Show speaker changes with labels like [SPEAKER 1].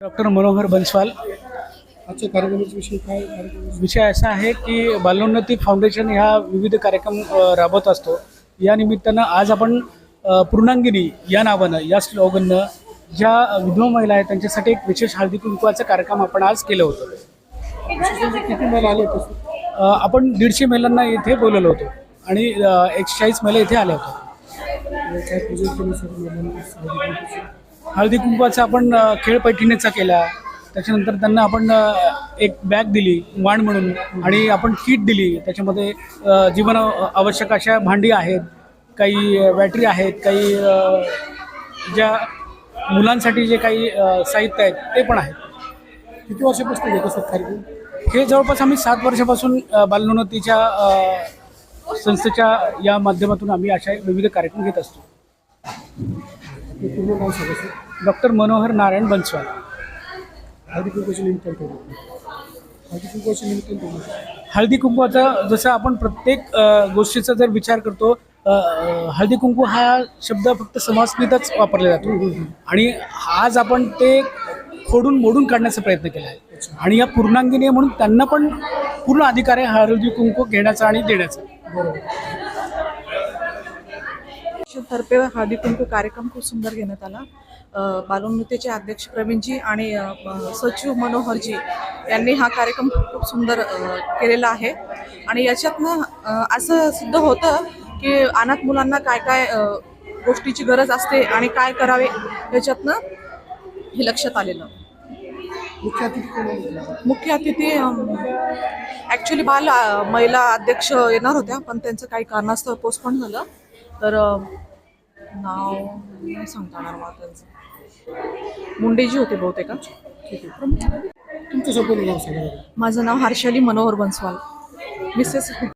[SPEAKER 1] Doctor Manohar Bansal.
[SPEAKER 2] आजच्या कार्यक्रमाचा विषय काय?
[SPEAKER 1] विषय असा आहे की बालोन्नती फाउंडेशन ह्या विविध कार्यक्रम राबवत असतो। या निमित्तानं आज आपण पूर्णांगिनी या नावानं या स्लोगननं ज्या विधवा महिला आहेत त्यांच्यासाठी एक विशेष हळदी कुंकवाचा कार्यक्रम आपण आज केलं होतं।
[SPEAKER 2] किती महिला आले होते?
[SPEAKER 1] आपण 150 महिलांना इथे बोलवलं होतं आणि 140 महिला इथे आल्या होत्या।
[SPEAKER 2] काय पूजन केलं सर महिलांना?
[SPEAKER 1] हळदी कुंकवाचा आपण खेळ पैठणीचा केला। त्याच्यानंतर त्यांना आपण एक बॅग दिली वाण म्हणून आणि आपण किट दिली। त्याच्यामध्ये जीवन आवश्यक अशा भांडी आहेत, काही बॅटरी आहेत, काही ज्या मुलांसाठी जे काही साहित्य आहेत ते पण आहेत।
[SPEAKER 2] किती वर्षापासून घेत असतात कार्यक्रम?
[SPEAKER 1] हे जवळपास आम्ही 7 वर्षापासून बालोन्नतीच्या संस्थेच्या या माध्यमातून आम्ही अशा विविध कार्यक्रम घेत असतो।
[SPEAKER 2] हे पूर्ण नाव सांगा सर.
[SPEAKER 1] डॉक्टर मनोहर नारायण बन्सल।
[SPEAKER 2] हळदी कुंकवाच्या निमित्तानं हळदी कुंकवाच्या निमित्तानं
[SPEAKER 1] हळदी कुंकवाचा जसं आपण प्रत्येक गोष्टीचा जर विचार करतो, हळदी कुंकू हा शब्द फक्त समाजनीतच वापरला जातो आणि आज आपण ते खोडून मोडून काढण्याचा प्रयत्न केला आहे। आणि या पूर्णांगिनी म्हणून त्यांना पण पूर्ण अधिकार आहे हळदी कुंकू घेण्याचा आणि देण्याचा।
[SPEAKER 2] बरोबर.
[SPEAKER 3] तर्फे हळदी कुंकू कार्यक्रम खूप सुंदर घेण्यात आला। बालोन्नतीचे अध्यक्ष प्रवीणजी आणि सचिव मनोहरजी यांनी हा कार्यक्रम खूप सुंदर केलेला आहे। आणि याच्यातनं असं सिद्ध होतं की अनाथ मुलांना काय काय गोष्टीची गरज असते आणि काय करावे याच्यातनं हे लक्षात आलेलं।
[SPEAKER 2] मुख्य अतिथी कोण होते?
[SPEAKER 3] मुख्य अतिथी ॲक्च्युली महिला अध्यक्ष येणार होत्या, पण त्यांचं काही कारणास्तव पोस्टपोन झालं। तर नाव नाही सांगता येणार मला त्यांचं, मुंडेजी होते बहुतेक।
[SPEAKER 2] ठीक आहे. तुमचं संपूर्ण नाव सांगा.
[SPEAKER 3] माझं नाव हर्षाली मनोहर बन्सल, मिसेस